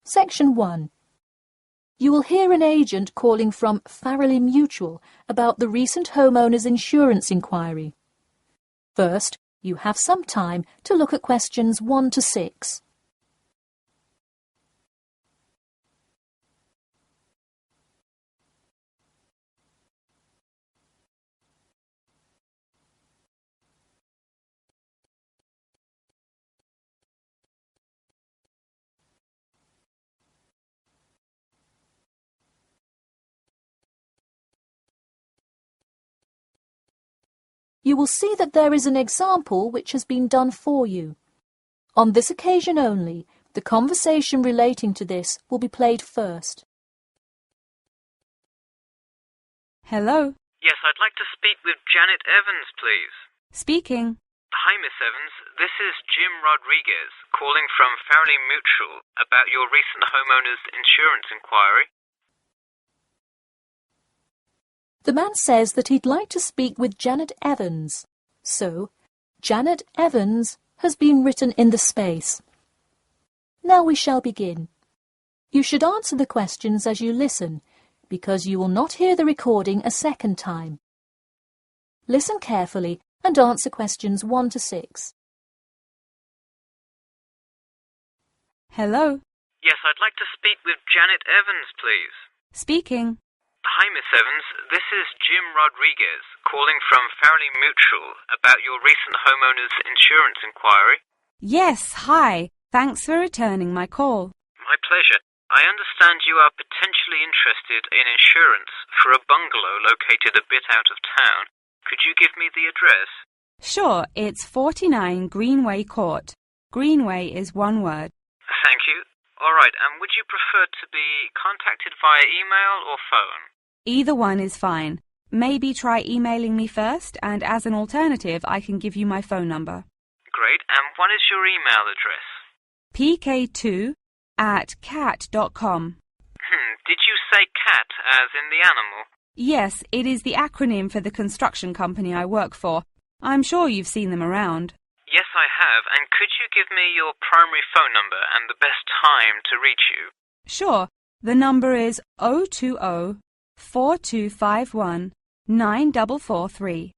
Section 1. You will hear an agent calling from Farrelly Mutual about the recent homeowner's insurance inquiry. First, you have some time to look at questions 1 to 6. You will see that there is an example which has been done for you. On this occasion only, the conversation relating to this will be played first. Hello? Yes, I'd like to speak with Janet Evans, please. Speaking. Hi, Miss Evans. This is Jim Rodriguez, calling from Farrelly Mutual about your recent homeowner's insurance inquiry. The man says that he'd like to speak with Janet Evans. So, Janet Evans has been written in the space. Now we shall begin. You should answer the questions as you listen, because you will not hear the recording a second time. Listen carefully and answer questions 1 to 6. Hello? Yes, I'd like to speak with Janet Evans, please. Speaking. Hi, Miss Evans. This is Jim Rodriguez, calling from Farrelly Mutual about your recent homeowner's insurance inquiry. Yes, hi. Thanks for returning my call. My pleasure. I understand you are potentially interested in insurance for a bungalow located a bit out of town. Could you give me the address? Sure, it's 49 Greenway Court. Greenway is one word. Thank you. All right, and would you prefer to be contacted via email or phone? Either one is fine. Maybe try emailing me first, and as an alternative, I can give you my phone number. Great, and what is your email address? pk2@cat.com. Did you say cat as in the animal? Yes, it is the acronym for the construction company I work for. I'm sure you've seen them around. Yes, I have, and could you give me your primary phone number and the best time to reach you? Sure. The number is 020-4251-9443.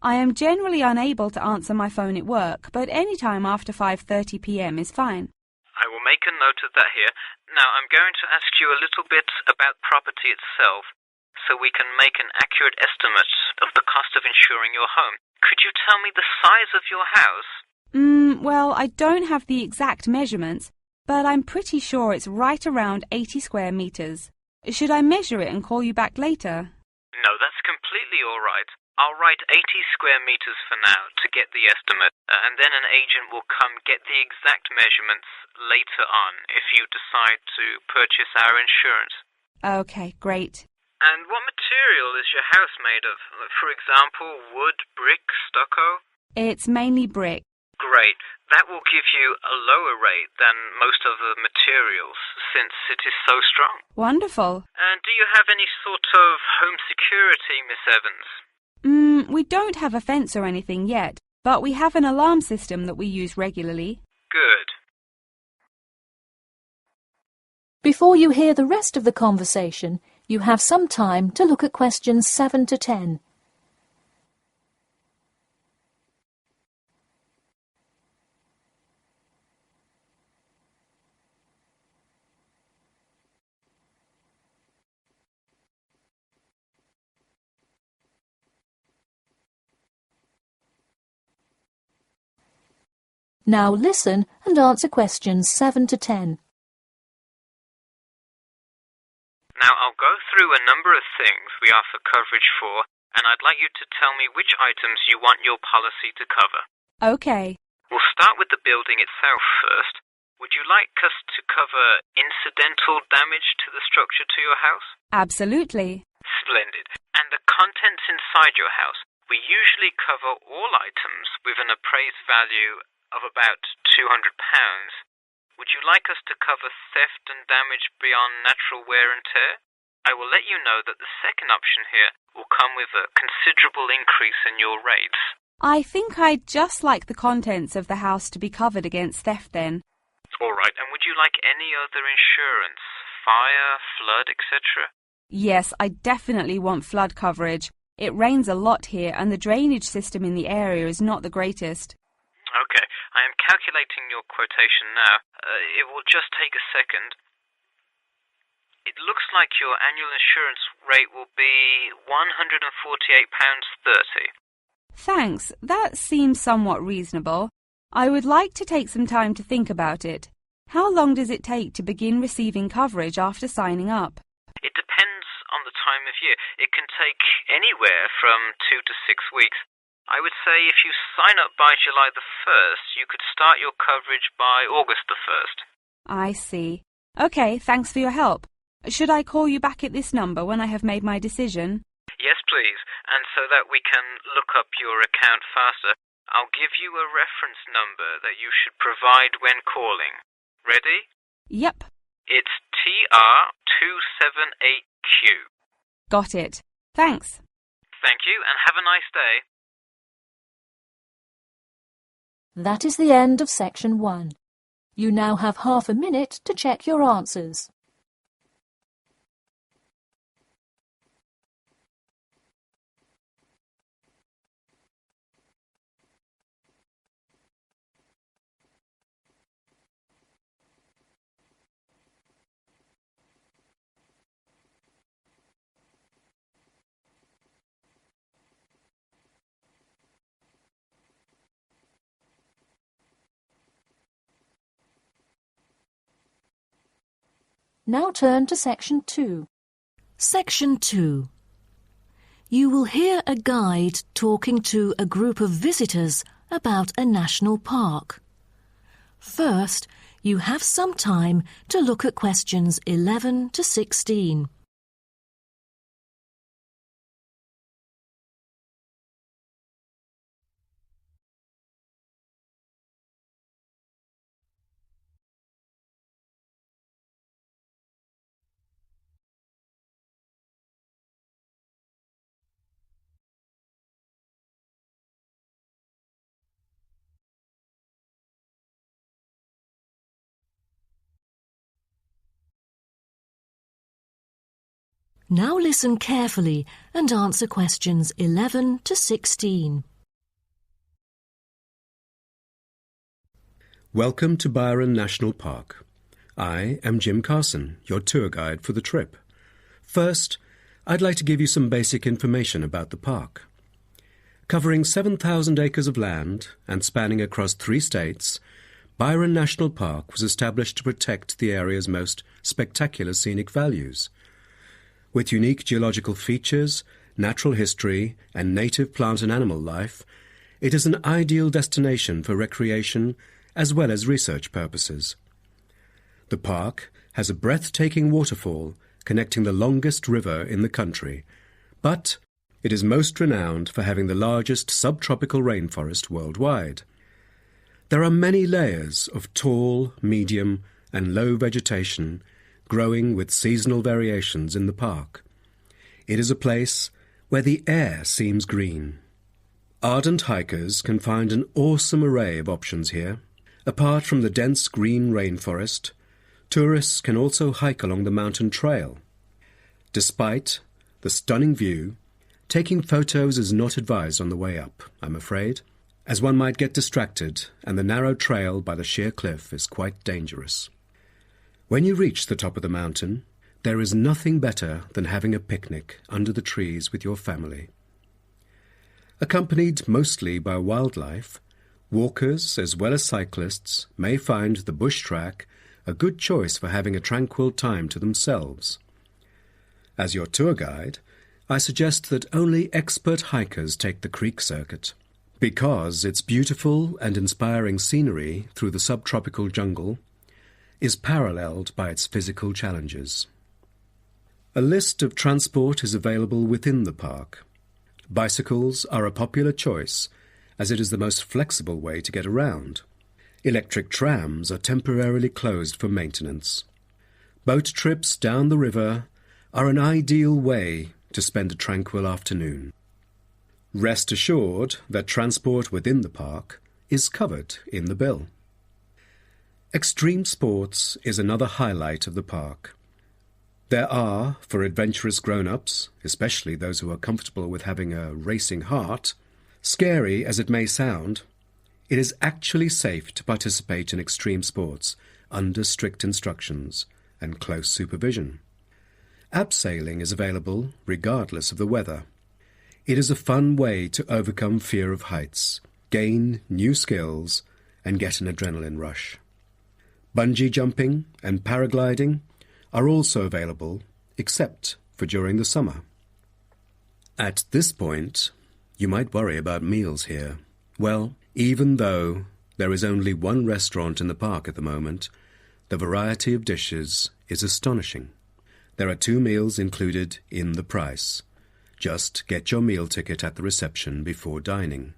I am generally unable to answer my phone at work, but any time after 5:30 p.m. is fine. I will make a note of that here. Now, I'm going to ask you a little bit about property itself, so we can make an accurate estimate of the cost of insuring your home. Could you tell me the size of your house? Well, I don't have the exact measurements, but I'm pretty sure it's right around 80 square meters. Should I measure it and call you back later? No, that's completely all right. I'll write 80 square meters for now to get the estimate, and then an agent will come get the exact measurements later on if you decide to purchase our insurance. Okay, great. And what material is your house made of? For example, wood, brick, stucco? It's mainly brick. Great. That will give you a lower rate than most of the materials, since it is so strong. Wonderful. And do you have any sort of home security, Miss Evans? We don't have a fence or anything yet, but we have an alarm system that we use regularly. Good. Before you hear the rest of the conversation, you have some time to look at questions 7 to 10. Now listen and answer questions 7 to 10. Now I'll go through a number of things we offer coverage for, and I'd like you to tell me which items you want your policy to cover. Okay. We'll start with the building itself first. Would you like us to cover incidental damage to the structure to your house? Absolutely. Splendid. And the contents inside your house? We usually cover all items with an appraised value of about £200. Would you like us to cover theft and damage beyond natural wear and tear? I will let you know that the second option here will come with a considerable increase in your rates. I think I'd just like the contents of the house to be covered against theft then. All right, and would you like any other insurance? Fire, flood, etc.? Yes, I definitely want flood coverage. It rains a lot here and the drainage system in the area is not the greatest. Okay, I am calculating your quotation now. It will just take a second. It looks like your annual insurance rate will be £148.30. Thanks, that seems somewhat reasonable. I would like to take some time to think about it. How long does it take to begin receiving coverage after signing up? It depends on the time of year. It can take anywhere from 2 to 6 weeks. I would say if you sign up by July the 1st, you could start your coverage by August the 1st. I see. Okay, thanks for your help. Should I call you back at this number when I have made my decision? Yes, please. And so that we can look up your account faster, I'll give you a reference number that you should provide when calling. Ready? Yep. It's TR278Q. Got it. Thanks. Thank you, and have a nice day. That is the end of section 1. You now have half a minute to check your answers. Now turn to section 2. Section 2. You will hear a guide talking to a group of visitors about a national park. First, you have some time to look at questions 11 to 16. Now listen carefully and answer questions 11 to 16. Welcome to Byron National Park. I am Jim Carson, your tour guide for the trip. First, I'd like to give you some basic information about the park. Covering 7,000 acres of land and spanning across 3 states, Byron National Park was established to protect the area's most spectacular scenic values. With unique geological features, natural history, and native plant and animal life, it is an ideal destination for recreation as well as research purposes. The park has a breathtaking waterfall connecting the longest river in the country, but it is most renowned for having the largest subtropical rainforest worldwide. There are many layers of tall, medium, and low vegetation growing with seasonal variations in the park. It is a place where the air seems green. Ardent hikers can find an awesome array of options here. Apart from the dense green rainforest, tourists can also hike along the mountain trail. Despite the stunning view, taking photos is not advised on the way up, I'm afraid, as one might get distracted and the narrow trail by the sheer cliff is quite dangerous. When you reach the top of the mountain, there is nothing better than having a picnic under the trees with your family. Accompanied mostly by wildlife, walkers as well as cyclists may find the bush track a good choice for having a tranquil time to themselves. As your tour guide, I suggest that only expert hikers take the creek circuit, because its beautiful and inspiring scenery through the subtropical jungle is paralleled by its physical challenges. A list of transport is available within the park. Bicycles are a popular choice, as it is the most flexible way to get around. Electric trams are temporarily closed for maintenance. Boat trips down the river are an ideal way to spend a tranquil afternoon. Rest assured that transport within the park is covered in the bill. Extreme sports is another highlight of the park. There are, for adventurous grown-ups, especially those who are comfortable with having a racing heart, scary as it may sound, it is actually safe to participate in extreme sports under strict instructions and close supervision. Abseiling is available regardless of the weather. It is a fun way to overcome fear of heights, gain new skills, and get an adrenaline rush. Bungee jumping and paragliding are also available, except for during the summer. At this point, you might worry about meals here. Well, even though there is only one restaurant in the park at the moment, the variety of dishes is astonishing. There are 2 meals included in the price. Just get your meal ticket at the reception before dining.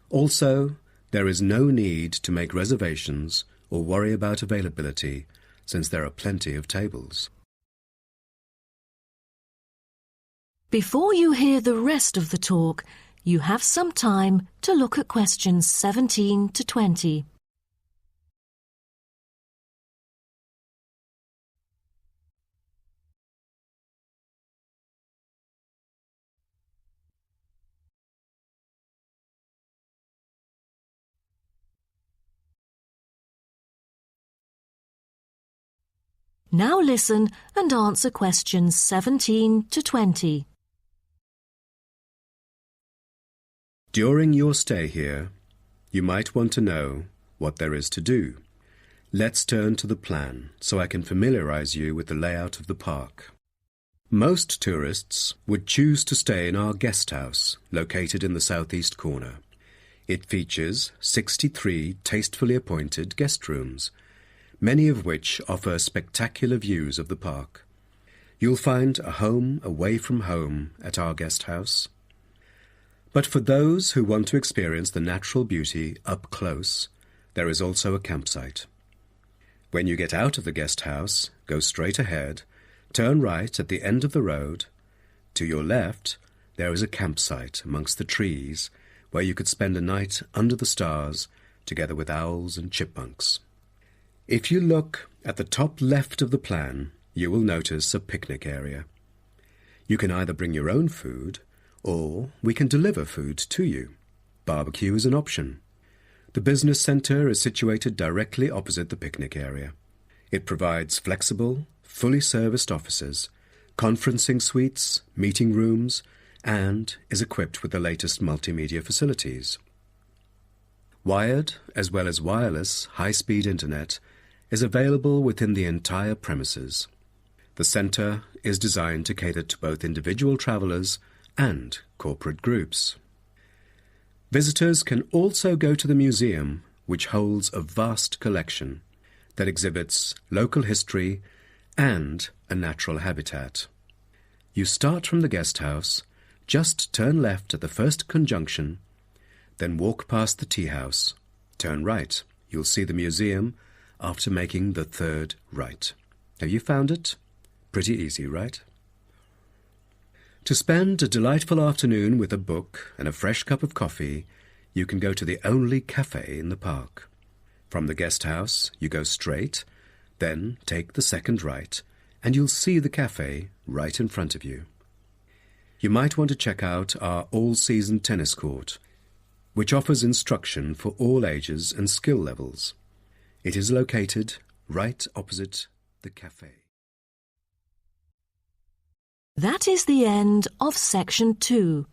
Also, there is no need to make reservations or worry about availability, since there are plenty of tables. Before you hear the rest of the talk, you have some time to look at questions 17 to 20. Now listen and answer questions 17 to 20. During your stay here, you might want to know what there is to do. Let's turn to the plan so I can familiarize you with the layout of the park. Most tourists would choose to stay in our guest house, located in the southeast corner. It features 63 tastefully appointed guest rooms, many of which offer spectacular views of the park. You'll find a home away from home at our guest house. But for those who want to experience the natural beauty up close, there is also a campsite. When you get out of the guest house, go straight ahead, turn right at the end of the road. To your left, there is a campsite amongst the trees where you could spend a night under the stars together with owls and chipmunks. If you look at the top left of the plan, you will notice a picnic area. You can either bring your own food, or we can deliver food to you. Barbecue is an option. The business centre is situated directly opposite the picnic area. It provides flexible, fully serviced offices, conferencing suites, meeting rooms, and is equipped with the latest multimedia facilities. Wired, as well as wireless, high-speed internet is available within the entire premises. The centre is designed to cater to both individual travellers and corporate groups. Visitors can also go to the museum, which holds a vast collection that exhibits local history and a natural habitat. You start from the guest house, just turn left at the first conjunction, then walk past the tea house. Turn right. You'll see the museum after making the third right. Have you found it? Pretty easy, right? To spend a delightful afternoon with a book and a fresh cup of coffee, you can go to the only cafe in the park. From the guest house, you go straight, then take the second right, and you'll see the cafe right in front of you. You might want to check out our all-season tennis court, which offers instruction for all ages and skill levels. It is located right opposite the cafe. That is the end of section 2.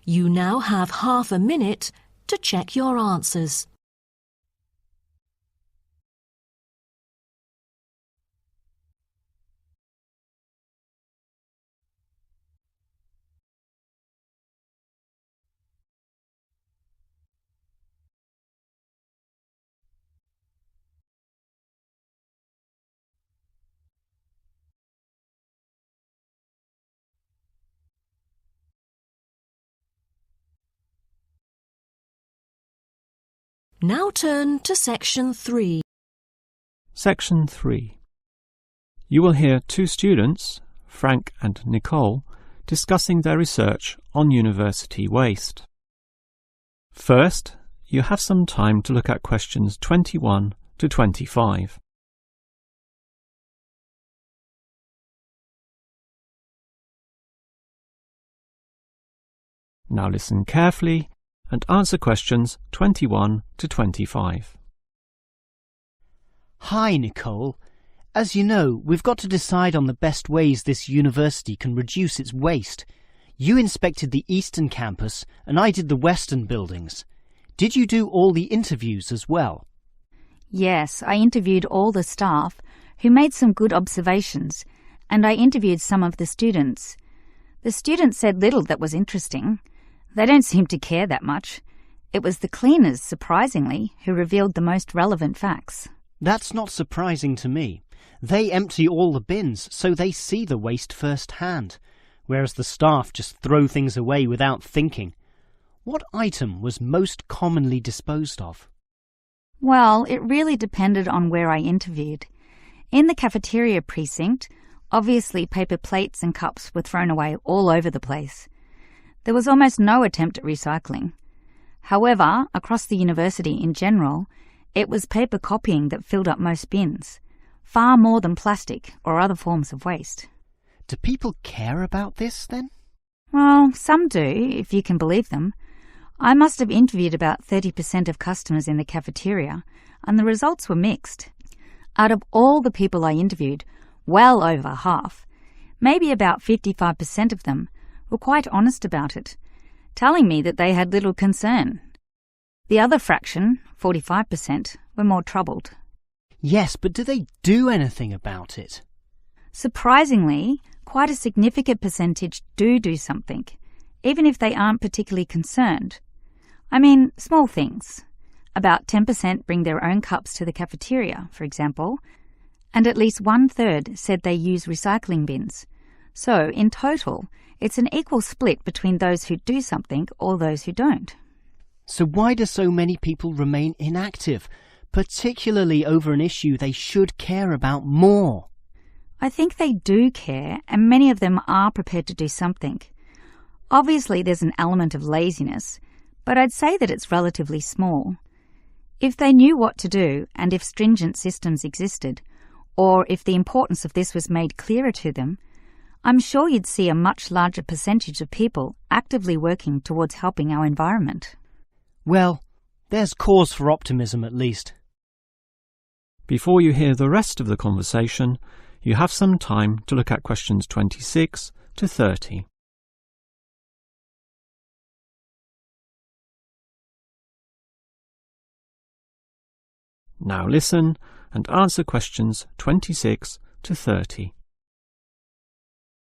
You now have half a minute to check your answers. Now turn to section 3. Section 3. You will hear 2 students, Frank and Nicole, discussing their research on university waste. First, you have some time to look at questions 21 to 25. Now listen carefully and answer questions 21 to 25. Hi, Nicole. As you know, we've got to decide on the best ways this university can reduce its waste. You inspected the eastern campus and I did the western buildings. Did you do all the interviews as well? Yes, I interviewed all the staff, who made some good observations, and I interviewed some of the students. The students said little that was interesting. They don't seem to care that much. It was the cleaners, surprisingly, who revealed the most relevant facts. That's not surprising to me. They empty all the bins, so they see the waste firsthand, whereas the staff just throw things away without thinking. What item was most commonly disposed of? Well, it really depended on where I interviewed. In the cafeteria precinct, obviously paper plates and cups were thrown away all over the place. There was almost no attempt at recycling. However, across the university in general, it was paper copying that filled up most bins, far more than plastic or other forms of waste. Do people care about this, then? Well, some do, if you can believe them. I must have interviewed about 30% of customers in the cafeteria, and the results were mixed. Out of all the people I interviewed, well over half, maybe about 55% of them, were quite honest about it, telling me that they had little concern. The other fraction, 45%, were more troubled. Yes, but do they do anything about it? Surprisingly, quite a significant percentage do something, even if they aren't particularly concerned. I mean, small things. About 10% bring their own cups to the cafeteria, for example, and at least 1/3 said they use recycling bins. So, in total, it's an equal split between those who do something or those who don't. So why do so many people remain inactive, particularly over an issue they should care about more? I think they do care, and many of them are prepared to do something. Obviously, there's an element of laziness, but I'd say that it's relatively small. If they knew what to do, and if stringent systems existed, or if the importance of this was made clearer to them, I'm sure you'd see a much larger percentage of people actively working towards helping our environment. Well, there's cause for optimism at least. Before you hear the rest of the conversation, you have some time to look at questions 26 to 30. Now listen and answer questions 26 to 30.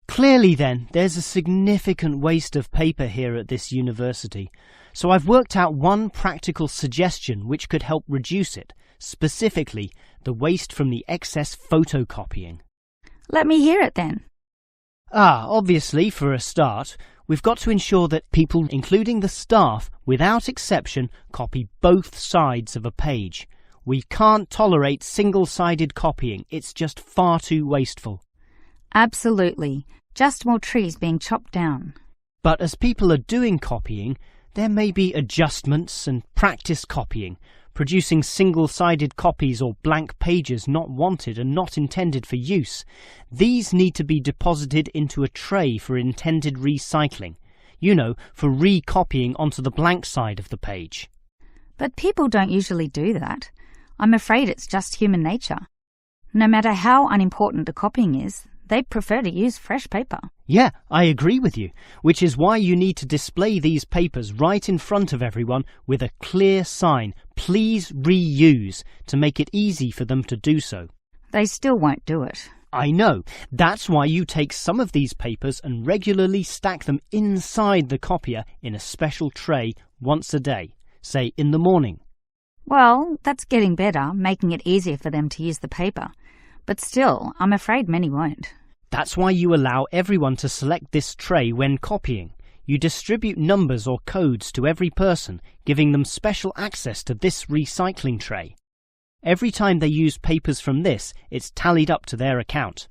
Clearly then, there's a significant waste of paper here at this university, so I've worked out one practical suggestion which could help reduce it, specifically the waste from the excess photocopying. Let me hear it then. Obviously, for a start, we've got to ensure that people, including the staff, without exception, copy both sides of a page. We can't tolerate single-sided copying. It's just far too wasteful. Absolutely. Just more trees being chopped down. But as people are doing copying, there may be adjustments and practice copying, producing single-sided copies or blank pages not wanted and not intended for use. These need to be deposited into a tray for intended recycling. You know, for recopying onto the blank side of the page. But people don't usually do that. I'm afraid it's just human nature. No matter how unimportant the copying is, they prefer to use fresh paper. Yeah, I agree with you, which is why you need to display these papers right in front of everyone with a clear sign, "Please reuse," to make it easy for them to do so. They still won't do it. I know. That's why you take some of these papers and regularly stack them inside the copier in a special tray once a day, say in the morning. Well, that's getting better, making it easier for them to use the paper. But still, I'm afraid many won't. That's why you allow everyone to select this tray when copying. You distribute numbers or codes to every person, giving them special access to this recycling tray. Every time they use papers from this, it's tallied up to their account.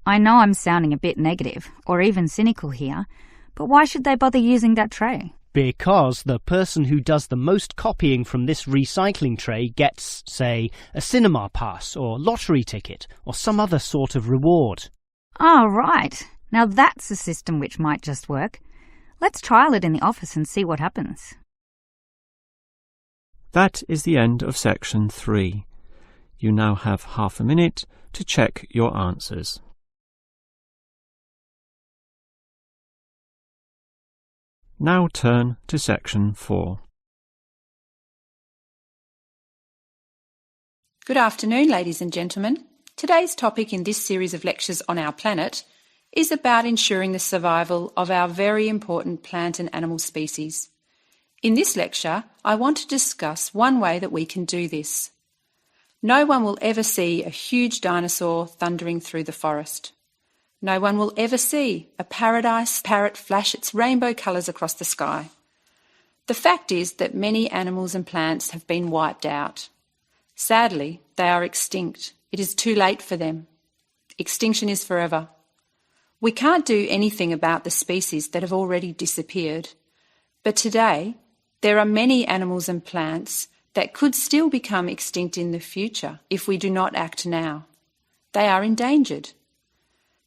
I know I'm sounding a bit negative, or even cynical here, but why should they bother using that tray? Because the person who does the most copying from this recycling tray gets, say, a cinema pass or lottery ticket or some other sort of reward. Oh, right. Now that's a system which might just work. Let's trial it in the office and see what happens. That is the end of section 3. You now have half a minute to check your answers. Now turn to section 4. Good afternoon, ladies and gentlemen. Today's topic in this series of lectures on our planet is about ensuring the survival of our very important plant and animal species. In this lecture, I want to discuss one way that we can do this. No one will ever see a huge dinosaur thundering through the forest. No one will ever see a paradise parrot flash its rainbow colours across the sky. The fact is that many animals and plants have been wiped out. Sadly, they are extinct. It is too late for them. Extinction is forever. We can't do anything about the species that have already disappeared. But today, there are many animals and plants that could still become extinct in the future if we do not act now. They are endangered.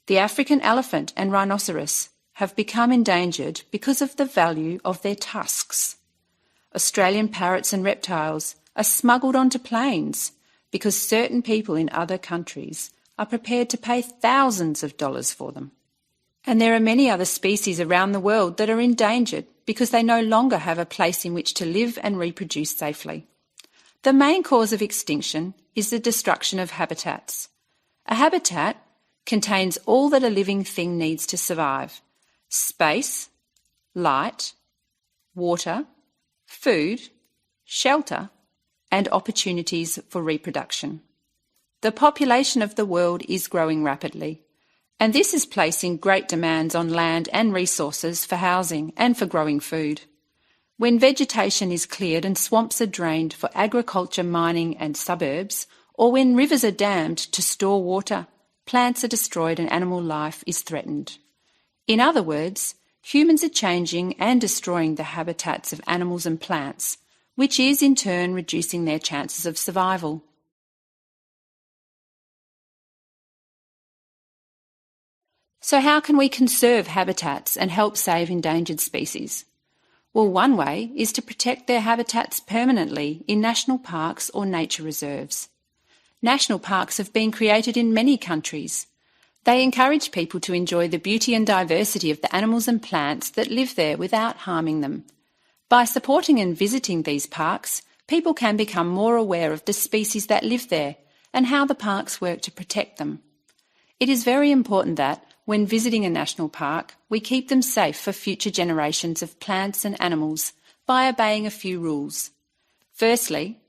The African elephant and rhinoceros have become endangered because of the value of their tusks. Australian parrots and reptiles are smuggled onto planes because certain people in other countries are prepared to pay thousands of dollars for them. And there are many other species around the world that are endangered because they no longer have a place in which to live and reproduce safely. The main cause of extinction is the destruction of habitats. A habitat contains all that a living thing needs to survive: space, light, water, food, shelter, and opportunities for reproduction. The population of the world is growing rapidly, and this is placing great demands on land and resources for housing and for growing food. When vegetation is cleared and swamps are drained for agriculture, mining and suburbs, or when rivers are dammed to store water, plants are destroyed and animal life is threatened. In other words, humans are changing and destroying the habitats of animals and plants, which is in turn reducing their chances of survival. So how can we conserve habitats and help save endangered species? Well, one way is to protect their habitats permanently in national parks or nature reserves. National parks have been created in many countries. They encourage people to enjoy the beauty and diversity of the animals and plants that live there without harming them. By supporting and visiting these parks, people can become more aware of the species that live there and how the parks work to protect them. It is very important that, when visiting a national park, we keep them safe for future generations of plants and animals by obeying a few rules. Firstly,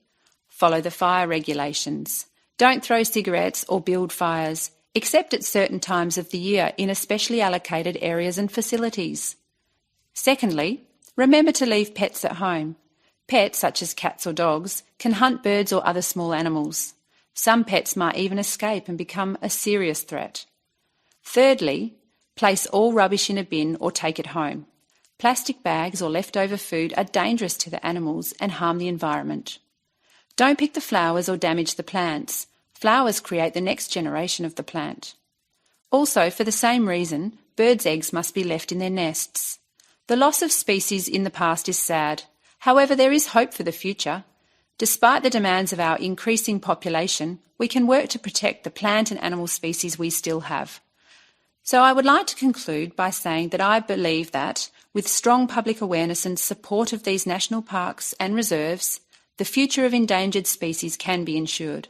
follow the fire regulations. Don't throw cigarettes or build fires, except at certain times of the year in especially allocated areas and facilities. Secondly, remember to leave pets at home. Pets, such as cats or dogs, can hunt birds or other small animals. Some pets might even escape and become a serious threat. Thirdly, place all rubbish in a bin or take it home. Plastic bags or leftover food are dangerous to the animals and harm the environment. Don't pick the flowers or damage the plants. Flowers create the next generation of the plant. Also, for the same reason, birds' eggs must be left in their nests. The loss of species in the past is sad. However, there is hope for the future. Despite the demands of our increasing population, we can work to protect the plant and animal species we still have. So I would like to conclude by saying that I believe that, with strong public awareness and support of these national parks and reserves, the future of endangered species can be ensured.